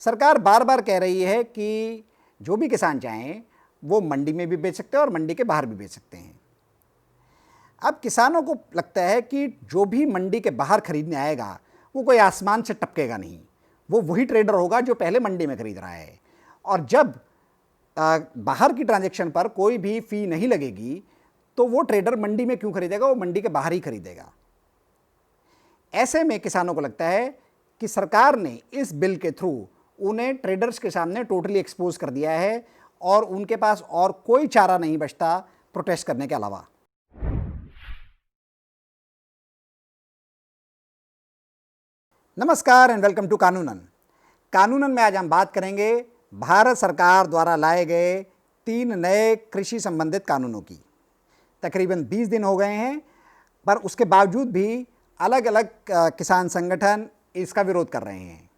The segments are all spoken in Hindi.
सरकार बार बार कह रही है कि जो भी किसान चाहें वो मंडी में भी बेच सकते हैं और मंडी के बाहर भी बेच सकते हैं। अब किसानों को लगता है कि जो भी मंडी के बाहर खरीदने आएगा वो कोई आसमान से टपकेगा नहीं, वो वही ट्रेडर होगा जो पहले मंडी में खरीद रहा है। और जब बाहर की ट्रांजैक्शन पर कोई भी फी नहीं लगेगी तो वो ट्रेडर मंडी में क्यों खरीदेगा, वो मंडी के बाहर ही खरीदेगा। ऐसे में किसानों को लगता है कि सरकार ने इस बिल के थ्रू उन्हें ट्रेडर्स के सामने टोटली एक्सपोज कर दिया है और उनके पास और कोई चारा नहीं बचता प्रोटेस्ट करने के अलावा। नमस्कार एंड वेलकम टू कानूनन। कानूनन में आज हम बात करेंगे भारत सरकार द्वारा लाए गए 3 नए कृषि संबंधित कानूनों की। तकरीबन 20 दिन हो गए हैं, पर उसके बावजूद भी अलग अलग किसान संगठन इसका विरोध कर रहे हैं।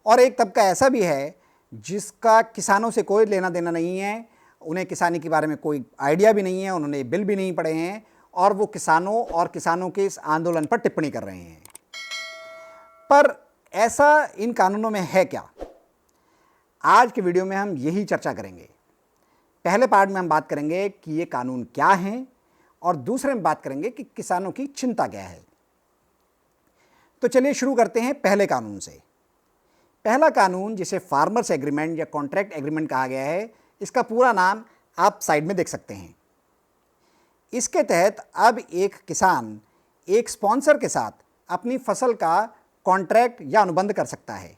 और एक तबका ऐसा भी है जिसका किसानों से कोई लेना देना नहीं है, उन्हें किसानी के बारे में कोई आइडिया भी नहीं है, उन्होंने बिल भी नहीं पढ़े हैं और वो किसानों और किसानों के इस आंदोलन पर टिप्पणी कर रहे हैं। पर ऐसा इन कानूनों में है क्या? आज के वीडियो में हम यही चर्चा करेंगे। पहले पार्ट में हम बात करेंगे कि ये कानून क्या हैं और दूसरे में बात करेंगे कि किसानों की चिंता क्या है। तो चलिए शुरू करते हैं पहले कानून से। पहला कानून, जिसे फार्मर्स एग्रीमेंट या कॉन्ट्रैक्ट एग्रीमेंट कहा गया है, इसका पूरा नाम आप साइड में देख सकते हैं। इसके तहत अब एक किसान एक स्पॉन्सर के साथ अपनी फसल का कॉन्ट्रैक्ट या अनुबंध कर सकता है।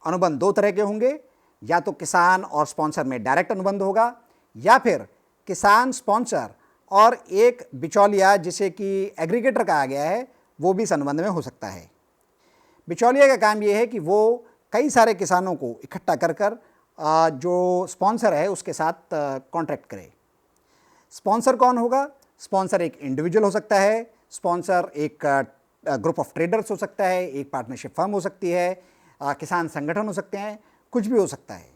अनुबंध 2 तरह के होंगे, या तो किसान और स्पॉन्सर में डायरेक्ट अनुबंध होगा, या फिर किसान, स्पॉन्सर और एक बिचौलिया जिसे कि एग्रीगेटर कहा गया है, वो भी इस अनुबंध में हो सकता है। बिचौलिया का काम ये है कि वो कई सारे किसानों को इकट्ठा कर जो स्पॉन्सर है उसके साथ कॉन्ट्रैक्ट करे। स्पॉन्सर कौन होगा? स्पॉन्सर एक इंडिविजुअल हो सकता है, स्पॉन्सर एक ग्रुप ऑफ ट्रेडर्स हो सकता है, एक पार्टनरशिप फर्म हो सकती है, किसान संगठन हो सकते हैं, कुछ भी हो सकता है।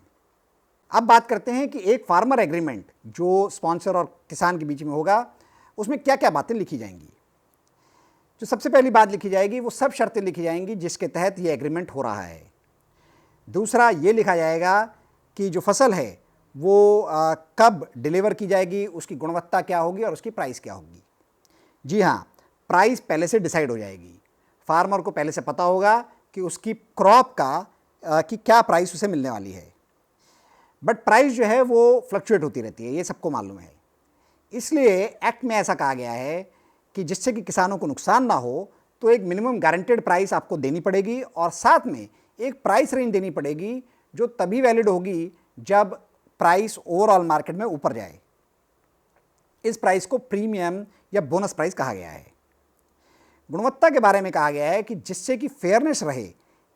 अब बात करते हैं कि एक फार्मर एग्रीमेंट जो स्पॉन्सर और किसान के बीच में होगा, उसमें क्या क्या बातें लिखी जाएंगी। जो सबसे पहली बात लिखी जाएगी वो सब शर्तें लिखी जाएंगी जिसके तहत ये एग्रीमेंट हो रहा है। दूसरा, ये लिखा जाएगा कि जो फसल है वो कब डिलीवर की जाएगी, उसकी गुणवत्ता क्या होगी और उसकी प्राइस क्या होगी। जी हाँ, प्राइस पहले से डिसाइड हो जाएगी। फार्मर को पहले से पता होगा कि उसकी क्रॉप का कि क्या प्राइस उसे मिलने वाली है। बट प्राइस जो है वो फ्लक्चुएट होती रहती है, ये सबको मालूम है। इसलिए एक्ट में ऐसा कहा गया है कि जिससे कि किसानों को नुकसान ना हो, तो एक मिनिमम गारंटेड प्राइस आपको देनी पड़ेगी और साथ में एक प्राइस रेंज देनी पड़ेगी जो तभी वैलिड होगी जब प्राइस ओवरऑल मार्केट में ऊपर जाए। इस प्राइस को प्रीमियम या बोनस प्राइस कहा गया है। गुणवत्ता के बारे में कहा गया है कि जिससे कि फेयरनेस रहे,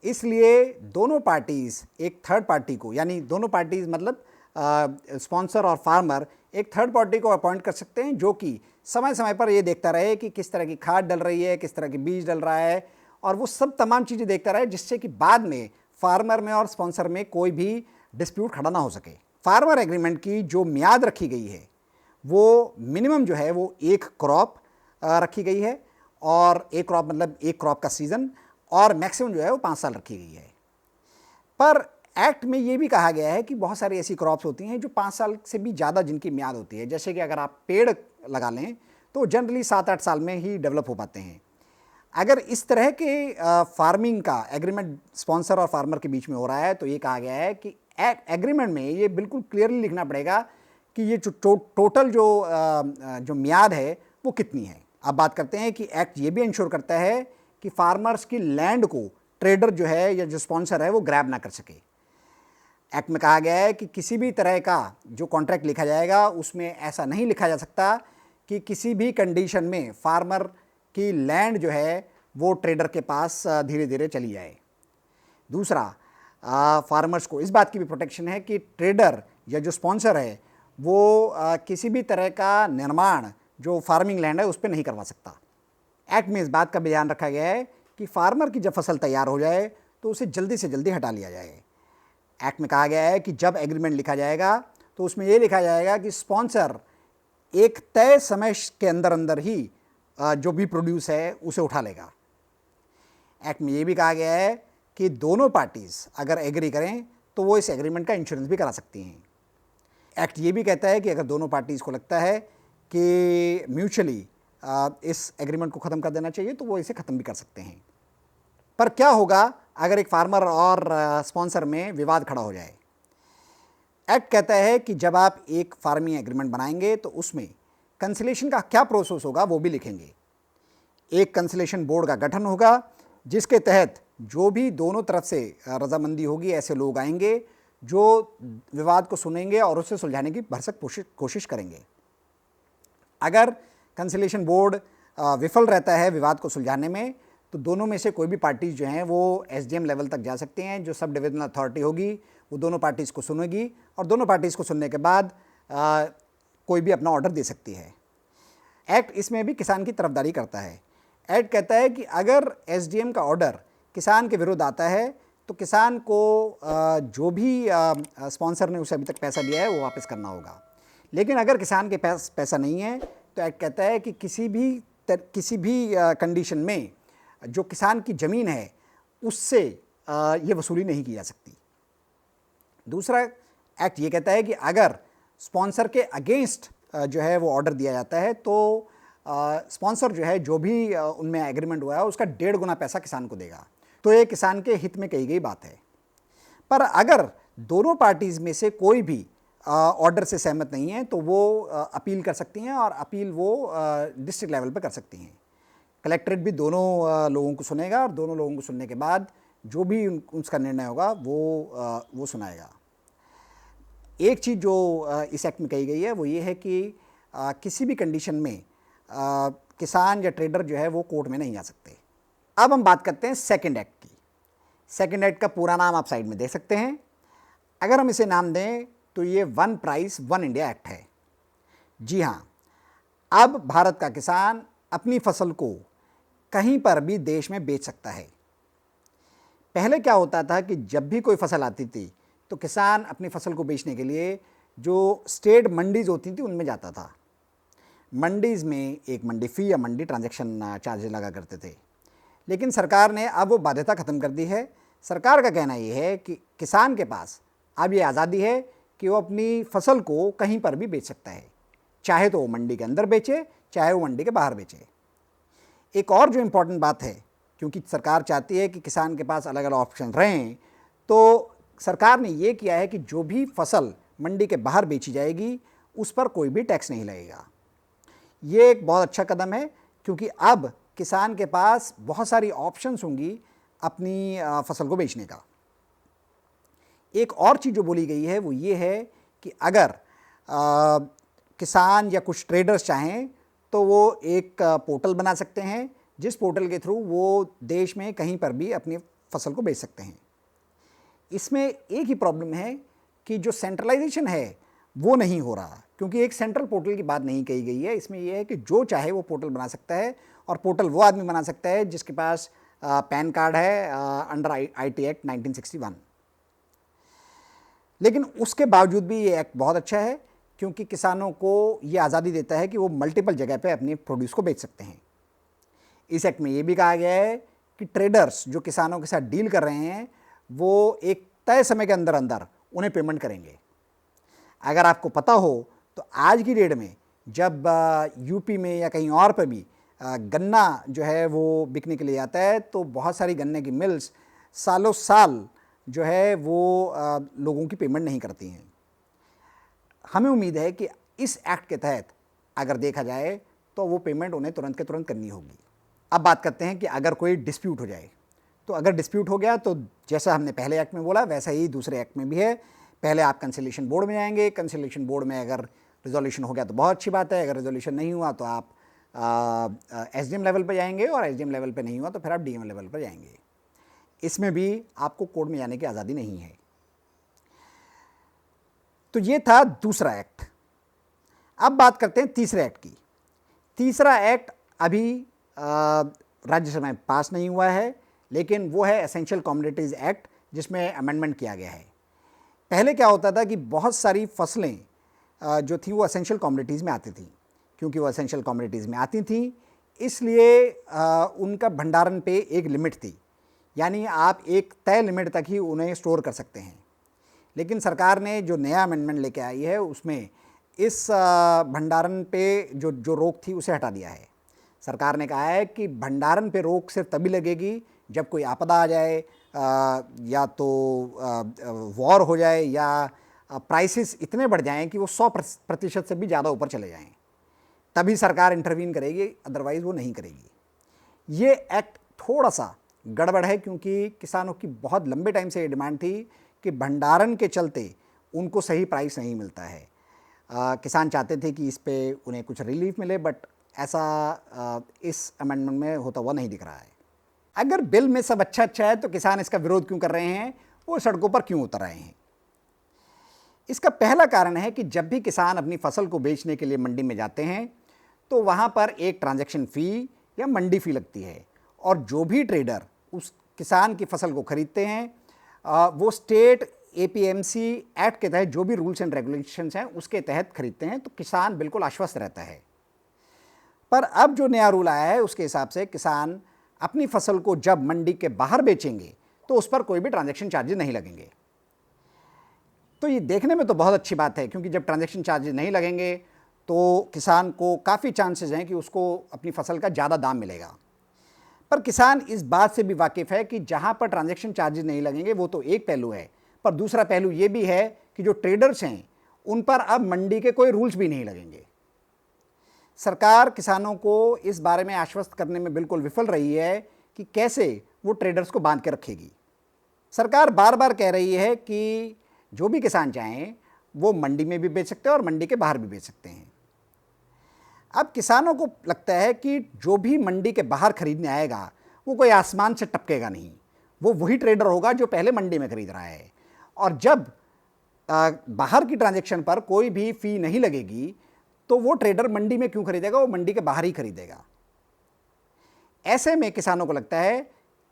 इसलिए दोनों पार्टीज़ एक थर्ड पार्टी को, यानी दोनों पार्टीज़ मतलब स्पॉन्सर और फार्मर, एक थर्ड पार्टी को अपॉइंट कर सकते हैं जो कि समय समय पर ये देखता रहे कि किस तरह की खाद डल रही है, किस तरह के बीज डल रहा है, और वो सब तमाम चीज़ें देखता रहे जिससे कि बाद में फार्मर में और स्पॉन्सर में कोई भी डिस्प्यूट खड़ा ना हो सके। फार्मर एग्रीमेंट की जो मियाद रखी गई है वो मिनिमम जो है वो 1 क्रॉप रखी गई है, और 1 क्रॉप मतलब 1 क्रॉप का सीज़न, और मैक्सिमम जो है वो 5 साल रखी गई है। पर एक्ट में ये भी कहा गया है कि बहुत सारी ऐसी क्रॉप्स होती हैं जो 5 साल से भी ज़्यादा जिनकी मियाद होती है। जैसे कि अगर आप पेड़ लगा लें तो जनरली 7-8 साल में ही डेवलप हो पाते हैं। अगर इस तरह के फार्मिंग का एग्रीमेंट स्पॉन्सर और फार्मर के बीच में हो रहा है तो ये कहा गया है कि एग्रीमेंट में ये बिल्कुल क्लियरली लिखना पड़ेगा कि ये जो टोटल जो मियाद है वो कितनी है। अब बात करते हैं कि एक्ट ये भी इंश्योर करता है कि फार्मर्स की लैंड को ट्रेडर जो है या जो स्पॉन्सर है वो ग्रैब ना कर सके। एक्ट में कहा गया है कि किसी भी तरह का जो कॉन्ट्रैक्ट लिखा जाएगा उसमें ऐसा नहीं लिखा जा सकता कि किसी भी कंडीशन में फार्मर की लैंड जो है वो ट्रेडर के पास धीरे धीरे चली जाए। दूसरा, फार्मर्स को इस बात की भी प्रोटेक्शन है कि ट्रेडर या जो स्पॉन्सर है वो किसी भी तरह का निर्माण जो फार्मिंग लैंड है उस पर नहीं करवा सकता। एक्ट में इस बात का भी ध्यान रखा गया है कि फार्मर की जब फसल तैयार हो जाए तो उसे जल्दी से जल्दी हटा लिया जाए। एक्ट में कहा गया है कि जब एग्रीमेंट लिखा जाएगा तो उसमें ये लिखा जाएगा कि स्पॉन्सर एक तय समय के अंदर अंदर ही जो भी प्रोड्यूस है उसे उठा लेगा। एक्ट में ये भी कहा गया है कि दोनों पार्टीज़ अगर एग्री करें तो वो इस एग्रीमेंट का इंश्योरेंस भी करा सकती हैं। एक्ट ये भी कहता है कि अगर दोनों पार्टीज़ को लगता है कि म्यूचुअली इस एग्रीमेंट को ख़त्म कर देना चाहिए तो वो इसे ख़त्म भी कर सकते हैं। पर क्या होगा अगर एक फार्मर और स्पॉन्सर में विवाद खड़ा हो जाए? एक्ट कहता है कि जब आप एक फार्मिंग एग्रीमेंट बनाएंगे तो उसमें कंसिलेशन का क्या प्रोसेस होगा वो भी लिखेंगे। एक कंसिलेशन बोर्ड का गठन होगा जिसके तहत जो भी दोनों तरफ से रजामंदी होगी ऐसे लोग आएंगे जो विवाद को सुनेंगे और उसे सुलझाने की भरसक कोशिश करेंगे। अगर कंसिलेशन बोर्ड विफल रहता है विवाद को सुलझाने में तो दोनों में से कोई भी पार्टीज जो हैं वो एसडीएम लेवल तक जा सकते हैं। जो सब डिविजनल अथॉरिटी होगी वो दोनों पार्टीज़ को सुनेगी और दोनों पार्टीज़ को सुनने के बाद कोई भी अपना ऑर्डर दे सकती है। एक्ट इसमें भी किसान की तरफदारी करता है। एक्ट कहता है कि अगर एसडीएम का ऑर्डर किसान के विरुद्ध आता है तो किसान को जो भी स्पॉन्सर ने उसे अभी तक पैसा दिया है वो वापस करना होगा। लेकिन अगर किसान के पास पैसा नहीं है तो एक्ट कहता है कि किसी भी कंडीशन में जो किसान की ज़मीन है उससे ये वसूली नहीं की जा सकती। दूसरा एक्ट ये कहता है कि अगर स्पॉन्सर के अगेंस्ट जो है वो ऑर्डर दिया जाता है तो स्पॉन्सर जो है जो भी उनमें एग्रीमेंट हुआ है उसका 1.5 गुना पैसा किसान को देगा। तो ये किसान के हित में कही गई बात है। पर अगर दोनों पार्टीज़ में से कोई भी ऑर्डर से सहमत नहीं है तो वो अपील कर सकती हैं और अपील वो डिस्ट्रिक्ट लेवल पर कर सकती हैं। कलेक्ट्रेट भी दोनों लोगों को सुनेगा और दोनों लोगों को सुनने के बाद जो भी उसका निर्णय होगा वो सुनाएगा। एक चीज़ जो इस एक्ट में कही गई है वो ये है कि किसी भी कंडीशन में किसान या ट्रेडर जो है वो कोर्ट में नहीं जा सकते। अब हम बात करते हैं सेकंड एक्ट की। सेकंड एक्ट का पूरा नाम आप साइड में देख सकते हैं। अगर हम इसे नाम दें तो ये one price one India act है। जी हाँ, अब भारत का किसान अपनी फसल को कहीं पर भी देश में बेच सकता है। पहले क्या होता था कि जब भी कोई फसल आती थी तो किसान अपनी फसल को बेचने के लिए जो स्टेट मंडीज़ होती थी उनमें जाता था। मंडीज़ में एक मंडी फ़ी या मंडी ट्रांजैक्शन चार्जेस लगा करते थे। लेकिन सरकार ने अब वो बाध्यता ख़त्म कर दी है। सरकार का कहना ये है कि किसान के पास अब ये आज़ादी है कि वो अपनी फसल को कहीं पर भी बेच सकता है, चाहे तो वो मंडी के अंदर बेचे चाहे वो मंडी के बाहर बेचे। एक और जो इम्पॉर्टेंट बात है, क्योंकि सरकार चाहती है कि किसान के पास अलग अलग ऑप्शन रहें, तो सरकार ने ये किया है कि जो भी फसल मंडी के बाहर बेची जाएगी उस पर कोई भी टैक्स नहीं लगेगा। ये एक बहुत अच्छा कदम है क्योंकि अब किसान के पास बहुत सारी ऑप्शंस होंगी अपनी फसल को बेचने का। एक और चीज़ जो बोली गई है वो ये है कि अगर किसान या कुछ ट्रेडर्स चाहें तो वो एक पोर्टल बना सकते हैं जिस पोर्टल के थ्रू वो देश में कहीं पर भी अपनी फसल को बेच सकते हैं। इसमें एक ही प्रॉब्लम है कि जो सेंट्रलाइजेशन है वो नहीं हो रहा, क्योंकि एक सेंट्रल पोर्टल की बात नहीं कही गई है। इसमें यह है कि जो चाहे वो पोर्टल बना सकता है और पोर्टल वो आदमी बना सकता है जिसके पास पैन कार्ड है अंडर आईटी एक्ट 1961। लेकिन उसके बावजूद भी ये एक्ट बहुत अच्छा है क्योंकि किसानों को ये आज़ादी देता है कि वो मल्टीपल जगह पे अपने प्रोड्यूस को बेच सकते हैं। इस एक्ट में ये भी कहा गया है कि ट्रेडर्स जो किसानों के साथ डील कर रहे हैं वो एक तय समय के अंदर अंदर उन्हें पेमेंट करेंगे। अगर आपको पता हो तो आज की डेट में जब यूपी में या कहीं और पर भी गन्ना जो है वो बिकने के लिए आता है तो बहुत सारी गन्ने की मिल्स सालों साल जो है वो लोगों की पेमेंट नहीं करती हैं। हमें उम्मीद है कि इस एक्ट के तहत अगर देखा जाए तो वो पेमेंट उन्हें तुरंत के तुरंत करनी होगी। अब बात करते हैं कि अगर कोई डिस्प्यूट हो जाए, तो अगर डिस्प्यूट हो गया तो जैसा हमने पहले एक्ट में बोला वैसा ही दूसरे एक्ट में भी है। पहले आप कंसिलेशन बोर्ड में जाएंगे, कंसिलेशन बोर्ड में अगर रिजोल्यूशन हो गया तो बहुत अच्छी बात है, अगर रिजोल्यूशन नहीं हुआ तो आप एसडीएम लेवल पर जाएंगे और एसडीएम लेवल पर नहीं हुआ तो फिर आप डीएम लेवल पर जाएंगे। इसमें भी आपको कोर्ट में जाने की आज़ादी नहीं है। तो ये था दूसरा एक्ट। अब बात करते हैं तीसरे एक्ट की। तीसरा एक्ट अभी राज्यसभा में पास नहीं हुआ है, लेकिन वो है एसेंशियल कमोडिटीज़ एक्ट जिसमें अमेंडमेंट किया गया है। पहले क्या होता था कि बहुत सारी फसलें जो थी वो एसेंशियल कमोडिटीज़ में आती थी। क्योंकि वो एसेंशियल कमोडिटीज़ में आती थी इसलिए उनका भंडारण पे एक लिमिट थी। यानी आप एक तय लिमिट तक ही उन्हें स्टोर कर सकते हैं। लेकिन सरकार ने जो नया अमेंडमेंट लेके आई है उसमें इस भंडारण पे जो रोक थी उसे हटा दिया है। सरकार ने कहा है कि भंडारण पे रोक सिर्फ तभी लगेगी जब कोई आपदा आ जाए, या तो वॉर हो जाए, या प्राइसेस इतने बढ़ जाएं कि वो 100% से भी ज़्यादा ऊपर चले जाएं, तभी सरकार इंटरवीन करेगी, अदरवाइज़ वो नहीं करेगी। ये एक्ट थोड़ा सा गड़बड़ है क्योंकि किसानों की बहुत लंबे टाइम से ये डिमांड थी कि भंडारण के चलते उनको सही प्राइस नहीं मिलता है। किसान चाहते थे कि इस पे उन्हें कुछ रिलीफ मिले, बट ऐसा इस अमेंडमेंट में होता हुआ नहीं दिख रहा है। अगर बिल में सब अच्छा अच्छा है तो किसान इसका विरोध क्यों कर रहे हैं, वो सड़कों पर क्यों उतर रहे हैं? इसका पहला कारण है कि जब भी किसान अपनी फसल को बेचने के लिए मंडी में जाते हैं तो वहाँ पर एक ट्रांजैक्शन फ़ी या मंडी फ़ी लगती है, और जो भी ट्रेडर उस किसान की फसल को खरीदते हैं वो स्टेट APMC एक्ट के तहत जो भी रूल्स एंड रेगुलेशंस हैं उसके तहत खरीदते हैं, तो किसान बिल्कुल आश्वस्त रहता है। पर अब जो नया रूल आया है उसके हिसाब से किसान अपनी फसल को जब मंडी के बाहर बेचेंगे तो उस पर कोई भी ट्रांजैक्शन चार्जेस नहीं लगेंगे। तो ये देखने में तो बहुत अच्छी बात है, क्योंकि जब ट्रांजैक्शन चार्जेस नहीं लगेंगे तो किसान को काफ़ी चांसेस हैं कि उसको अपनी फसल का ज़्यादा दाम मिलेगा। पर किसान इस बात से भी वाकिफ़ है कि जहाँ पर ट्रांजैक्शन चार्जेस नहीं लगेंगे वो तो एक पहलू है, पर दूसरा पहलू ये भी है कि जो ट्रेडर्स हैं उन पर अब मंडी के कोई रूल्स भी नहीं लगेंगे। सरकार किसानों को इस बारे में आश्वस्त करने में बिल्कुल विफल रही है कि कैसे वो ट्रेडर्स को बांध के रखेगी। सरकार बार बार कह रही है कि जो भी किसान चाहें वो मंडी में भी बेच सकते हैं और मंडी के बाहर भी बेच सकते हैं। अब किसानों को लगता है कि जो भी मंडी के बाहर खरीदने आएगा वो कोई आसमान से टपकेगा नहीं, वो वही ट्रेडर होगा जो पहले मंडी में खरीद रहा है, और जब बाहर की ट्रांजैक्शन पर कोई भी फ़ी नहीं लगेगी तो वो ट्रेडर मंडी में क्यों खरीदेगा, वो मंडी के बाहर ही खरीदेगा। ऐसे में किसानों को लगता है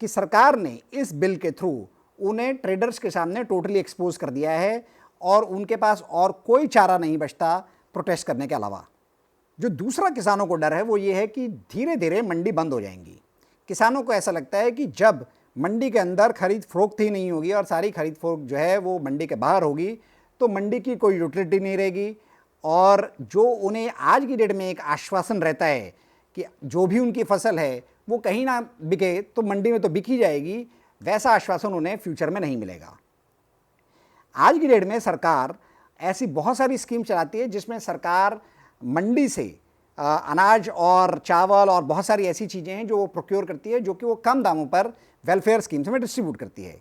कि सरकार ने इस बिल के थ्रू उन्हें ट्रेडर्स के सामने टोटली एक्सपोज कर दिया है और उनके पास और कोई चारा नहीं बचता प्रोटेस्ट करने के अलावा। जो दूसरा किसानों को डर है वो ये है कि धीरे धीरे मंडी बंद हो जाएंगी। किसानों को ऐसा लगता है कि जब मंडी के अंदर खरीद फरोख्त ही नहीं होगी और सारी खरीद फरोख्त जो है वो मंडी के बाहर होगी, तो मंडी की कोई यूटिलिटी नहीं रहेगी, और जो उन्हें आज की डेट में एक आश्वासन रहता है कि जो भी उनकी फसल है वो कहीं ना बिके तो मंडी में तो बिक ही जाएगी, वैसा आश्वासन उन्हें फ्यूचर में नहीं मिलेगा। आज की डेट में सरकार ऐसी बहुत सारी स्कीम चलाती है जिसमें सरकार मंडी से अनाज और चावल और बहुत सारी ऐसी चीज़ें हैं जो वो प्रोक्योर करती है, जो कि वो कम दामों पर वेलफेयर स्कीम्स में डिस्ट्रीब्यूट करती है।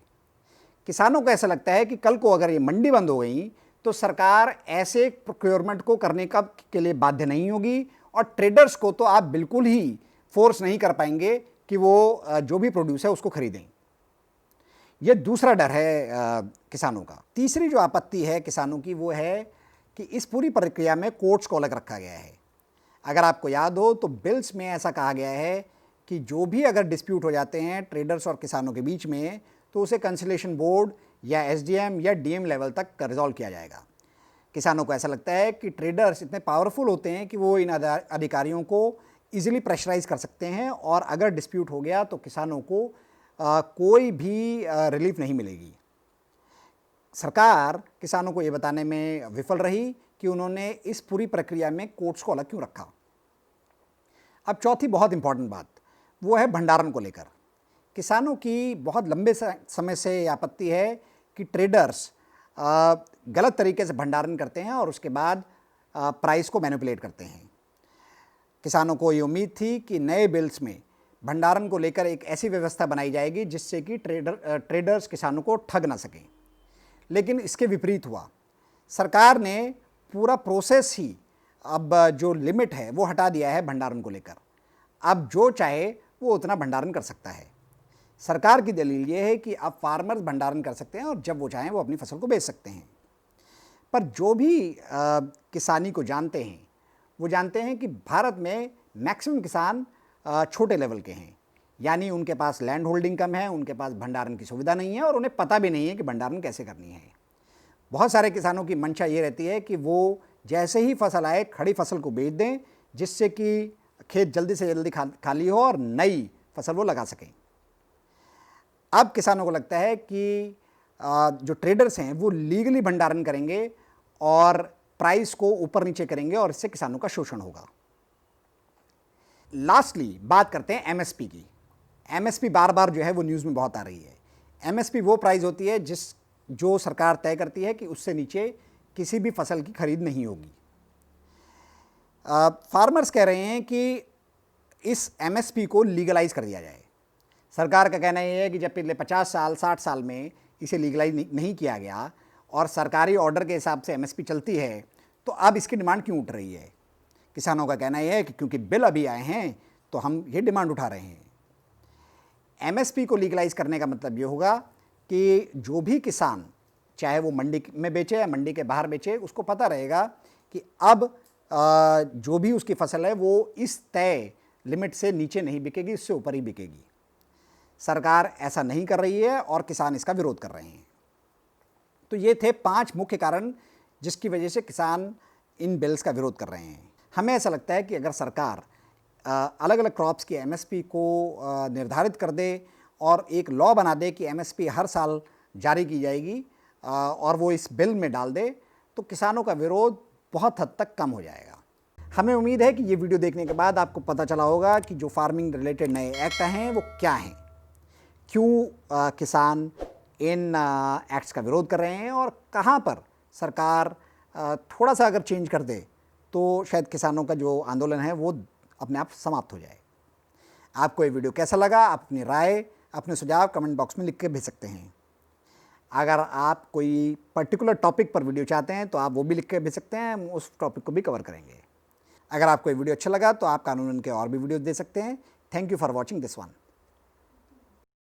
किसानों को ऐसा लगता है कि कल को अगर ये मंडी बंद हो गई तो सरकार ऐसे प्रोक्योरमेंट को करने के लिए बाध्य नहीं होगी, और ट्रेडर्स को तो आप बिल्कुल ही फोर्स नहीं कर पाएंगे कि वो जो भी प्रोड्यूस है उसको खरीदें। ये दूसरा डर है किसानों का। तीसरी जो आपत्ति है किसानों की वो है कि इस पूरी प्रक्रिया में कोर्ट्स को अलग रखा गया है। अगर आपको याद हो तो बिल्स में ऐसा कहा गया है कि जो भी अगर डिस्प्यूट हो जाते हैं ट्रेडर्स और किसानों के बीच में तो उसे कंसिलेशन बोर्ड या SDM या DM लेवल तक रिजॉल्व किया जाएगा। किसानों को ऐसा लगता है कि ट्रेडर्स इतने पावरफुल होते हैं कि वो इन अधिकारियों को ईजिली प्रेशराइज कर सकते हैं, और अगर डिस्प्यूट हो गया तो किसानों को कोई भी रिलीफ नहीं मिलेगी। सरकार किसानों को ये बताने में विफल रही कि उन्होंने इस पूरी प्रक्रिया में कोर्ट्स को अलग क्यों रखा। अब चौथी बहुत इंपॉर्टेंट बात वो है भंडारण को लेकर। किसानों की बहुत लंबे समय से आपत्ति है कि ट्रेडर्स गलत तरीके से भंडारण करते हैं और उसके बाद प्राइस को मैनिपुलेट करते हैं। किसानों को ये उम्मीद थी कि नए बिल्स में भंडारण को लेकर एक ऐसी व्यवस्था बनाई जाएगी जिससे कि ट्रेडर्स किसानों को ठग ना सकें, लेकिन इसके विपरीत हुआ। सरकार ने पूरा प्रोसेस ही अब जो लिमिट है वो हटा दिया है भंडारण को लेकर। अब जो चाहे वो उतना भंडारण कर सकता है। सरकार की दलील ये है कि अब फार्मर्स भंडारण कर सकते हैं और जब वो चाहें वो अपनी फसल को बेच सकते हैं। पर जो भी किसानी को जानते हैं वो जानते हैं कि भारत में मैक्सिमम किसान छोटे लेवल के हैं, यानी उनके पास लैंड होल्डिंग कम है, उनके पास भंडारण की सुविधा नहीं है और उन्हें पता भी नहीं है कि भंडारण कैसे करनी है। बहुत सारे किसानों की मंशा ये रहती है कि वो जैसे ही फसल आए खड़ी फसल को बेच दें, जिससे कि खेत जल्दी से जल्दी खाली हो और नई फसल वो लगा सकें। अब किसानों को लगता है कि जो ट्रेडर्स हैं वो लीगली भंडारण करेंगे और प्राइस को ऊपर नीचे करेंगे और इससे किसानों का शोषण होगा। लास्टली बात करते हैं एमएसपी की। एमएसपी बार बार जो है वो न्यूज़ में बहुत आ रही है। एमएसपी वो प्राइस होती है जो सरकार तय करती है कि उससे नीचे किसी भी फसल की खरीद नहीं होगी। फार्मर्स कह रहे हैं कि इस एमएसपी को लीगलाइज कर दिया जाए। सरकार का कहना यह है कि जब पिछले 50 साल 60 साल में इसे लीगलाइज नहीं किया गया और सरकारी ऑर्डर के हिसाब से एमएसपी चलती है, तो अब इसकी डिमांड क्यों उठ रही है। किसानों का कहना यह है कि क्योंकि बिल अभी आए हैं तो हम ये डिमांड उठा रहे हैं। एमएसपी को लीगलाइज करने का मतलब ये होगा कि जो भी किसान, चाहे वो मंडी में बेचे या मंडी के बाहर बेचे, उसको पता रहेगा कि अब जो भी उसकी फसल है वो इस तय लिमिट से नीचे नहीं बिकेगी, इससे ऊपर ही बिकेगी। सरकार ऐसा नहीं कर रही है और किसान इसका विरोध कर रहे हैं। तो ये थे 5 मुख्य कारण जिसकी वजह से किसान इन बिल्स का विरोध कर रहे हैं। हमें ऐसा लगता है कि अगर सरकार अलग अलग क्रॉप्स की एमएसपी को निर्धारित कर दे और एक लॉ बना दे कि एमएसपी हर साल जारी की जाएगी और वो इस बिल में डाल दे, तो किसानों का विरोध बहुत हद तक कम हो जाएगा। हमें उम्मीद है कि ये वीडियो देखने के बाद आपको पता चला होगा कि जो फार्मिंग रिलेटेड नए एक्ट हैं वो क्या हैं, क्यों किसान इन एक्ट्स का विरोध कर रहे हैं और कहाँ पर सरकार थोड़ा सा अगर चेंज कर दे तो शायद किसानों का जो आंदोलन है वो अपने आप समाप्त हो जाए। आपको ये वीडियो कैसा लगा, आप अपनी राय, अपने सुझाव कमेंट बॉक्स में लिख के भेज सकते हैं। अगर आप कोई पर्टिकुलर टॉपिक पर वीडियो चाहते हैं तो आप वो भी लिख के भेज सकते हैं, हम उस टॉपिक को भी कवर करेंगे। अगर आपको ये वीडियो अच्छा लगा तो आप कानूनन के और भी वीडियो दे सकते हैं। Thank you for watching this one.